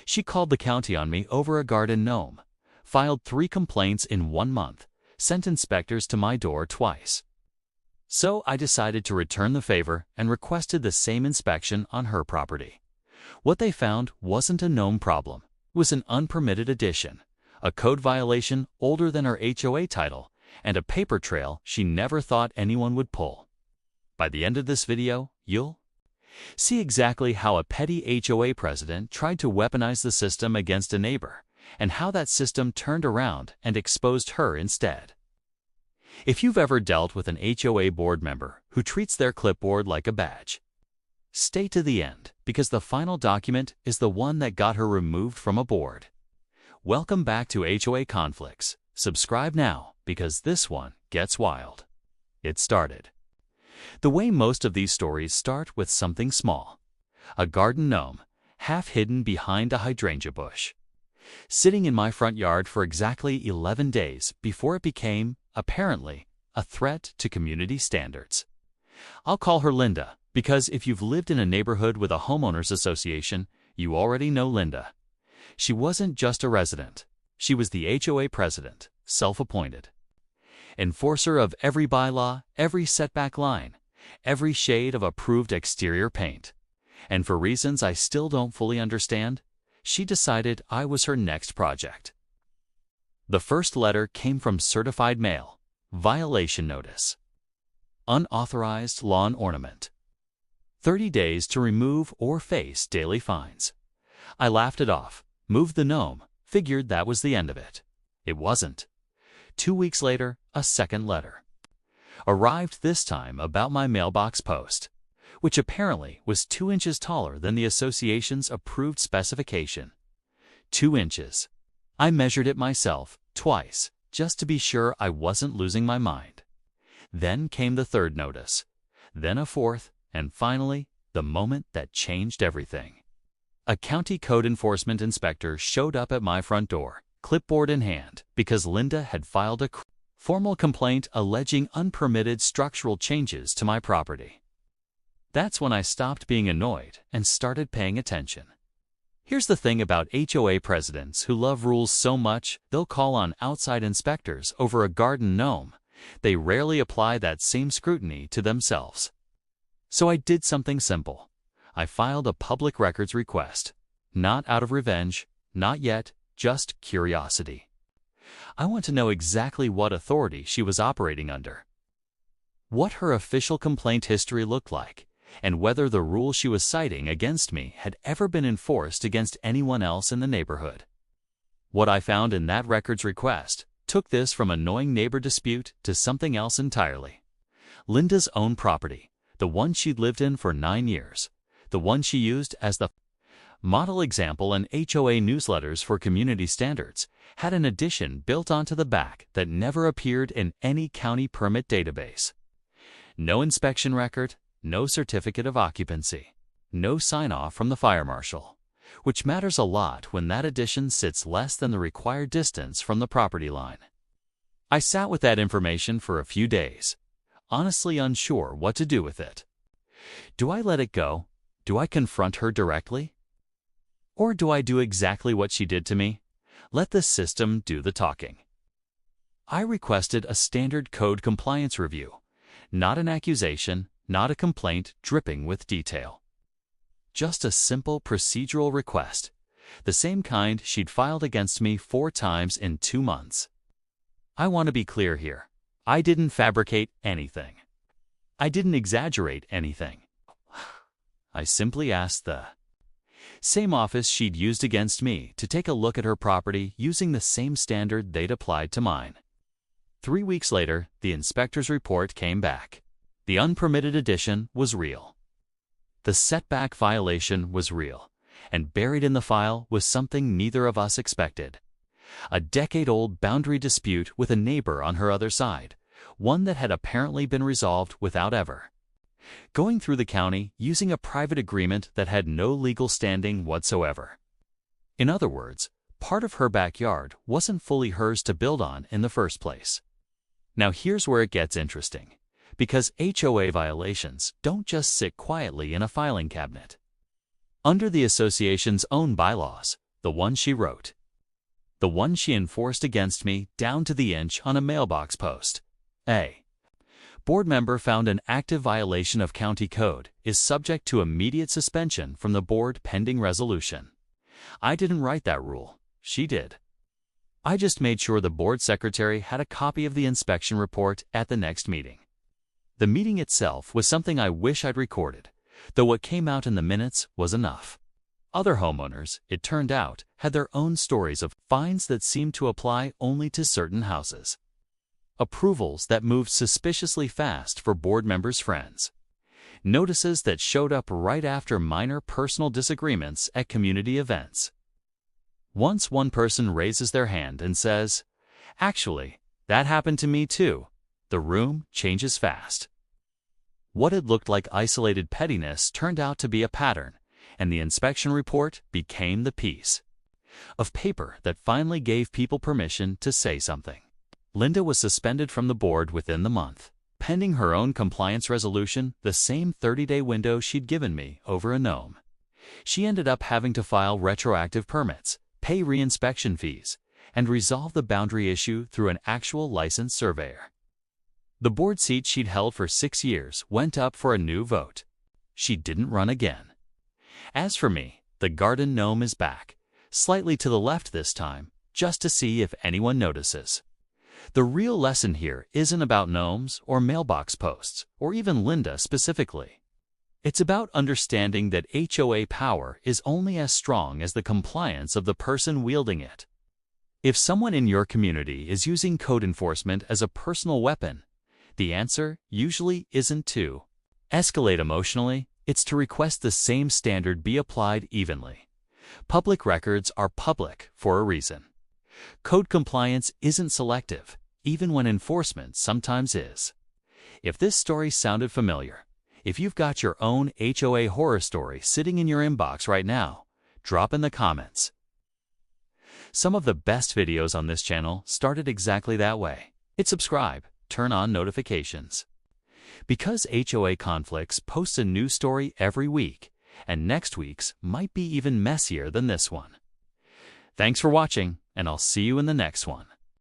She called the county on me over a garden gnome, filed 3 complaints in 1 month, sent inspectors to my door twice. So I decided to return the favor and requested the same inspection on her property. What they found wasn't a gnome problem. It was an unpermitted addition, a code violation older than her HOA title, and a paper trail she never thought anyone would pull. By the end of this video, you'll see exactly how a petty HOA president tried to weaponize the system against a neighbor, and how that system turned around and exposed her instead. If you've ever dealt with an HOA board member who treats their clipboard like a badge, stay to the end, because the final document is the one that got her removed from a board. Welcome back to HOA Conflicts. Subscribe now, because this one gets wild. It started the way most of these stories start, with something small. A garden gnome, half hidden behind a hydrangea bush, sitting in my front yard for exactly 11 days before it became, apparently, a threat to community standards. I'll call her Linda, because if you've lived in a neighborhood with a homeowners association, you already know Linda. She wasn't just a resident. She was the HOA president, self-appointed. Enforcer of every bylaw, every setback line, every shade of approved exterior paint. And for reasons I still don't fully understand, she decided I was her next project. The first letter came from certified mail. Violation notice. Unauthorized lawn ornament. 30 days to remove or face daily fines. I laughed it off, moved the gnome, figured that was the end of it. It wasn't. 2 weeks later, a second letter arrived, this time about my mailbox post, which apparently was 2 inches taller than the association's approved specification. 2 inches. I measured it myself, twice, just to be sure I wasn't losing my mind. Then came the third notice, then a fourth, and finally, the moment that changed everything. A county code enforcement inspector showed up at my front door, clipboard in hand, because Linda had filed a formal complaint alleging unpermitted structural changes to my property. That's when I stopped being annoyed and started paying attention. Here's the thing about HOA presidents who love rules so much they'll call on outside inspectors over a garden gnome. They rarely apply that same scrutiny to themselves. So I did something simple. I filed a public records request. Not out of revenge, not yet, just curiosity. I want to know exactly what authority she was operating under, what her official complaint history looked like, and whether the rule she was citing against me had ever been enforced against anyone else in the neighborhood. What I found in that records request took this from annoying neighbor dispute to something else entirely. Linda's own property, the one she'd lived in for 9 years, the one she used as the model example in HOA newsletters for community standards, had an addition built onto the back that never appeared in any county permit database. No inspection record, no certificate of occupancy, no sign-off from the fire marshal, which matters a lot when that addition sits less than the required distance from the property line. I sat with that information for a few days, honestly unsure what to do with it. Do I let it go? Do I confront her directly? Or do I do exactly what she did to me? Let the system do the talking. I requested a standard code compliance review, not an accusation, not a complaint dripping with detail. Just a simple procedural request, the same kind she'd filed against me 4 times in 2 months. I want to be clear here. I didn't fabricate anything. I didn't exaggerate anything. I simply asked the same office she'd used against me to take a look at her property using the same standard they'd applied to mine. 3 weeks later, the inspector's report came back. The unpermitted addition was real. The setback violation was real, and buried in the file was something neither of us expected. A decade-old boundary dispute with a neighbor on her other side, one that had apparently been resolved without ever going through the county using a private agreement that had no legal standing whatsoever. In other words, part of her backyard wasn't fully hers to build on in the first place. Now here's where it gets interesting, because HOA violations don't just sit quietly in a filing cabinet. Under the association's own bylaws, The one she wrote. The one she enforced against me down to the inch on a mailbox post. A board member found an active violation of county code is subject to immediate suspension from the board pending resolution. I didn't write that rule. She did. I just made sure the board secretary had a copy of the inspection report at the next meeting. The meeting itself was something I wish I'd recorded, though what came out in the minutes was enough. Other homeowners, it turned out, had their own stories of fines that seemed to apply only to certain houses. Approvals that moved suspiciously fast for board members' friends. Notices that showed up right after minor personal disagreements at community events. Once one person raises their hand and says, "Actually, that happened to me too," the room changes fast. What had looked like isolated pettiness turned out to be a pattern, and the inspection report became the piece of paper that finally gave people permission to say something. Linda was suspended from the board within the month, pending her own compliance resolution, the same 30-day window she'd given me over a gnome. She ended up having to file retroactive permits, pay reinspection fees, and resolve the boundary issue through an actual licensed surveyor. The board seat she'd held for 6 years went up for a new vote. She didn't run again. As for me, the garden gnome is back, slightly to the left this time, just to see if anyone notices. The real lesson here isn't about gnomes or mailbox posts, or even Linda specifically. It's about understanding that HOA power is only as strong as the compliance of the person wielding it. If someone in your community is using code enforcement as a personal weapon, the answer usually isn't to escalate emotionally, it's to request the same standard be applied evenly. Public records are public for a reason. Code compliance isn't selective, even when enforcement sometimes is. If this story sounded familiar, if you've got your own HOA horror story sitting in your inbox right now, drop in the comments. Some of the best videos on this channel started exactly that way. Hit subscribe, turn on notifications. Because HOA Conflicts posts a new story every week, and next week's might be even messier than this one. Thanks for watching, and I'll see you in the next one.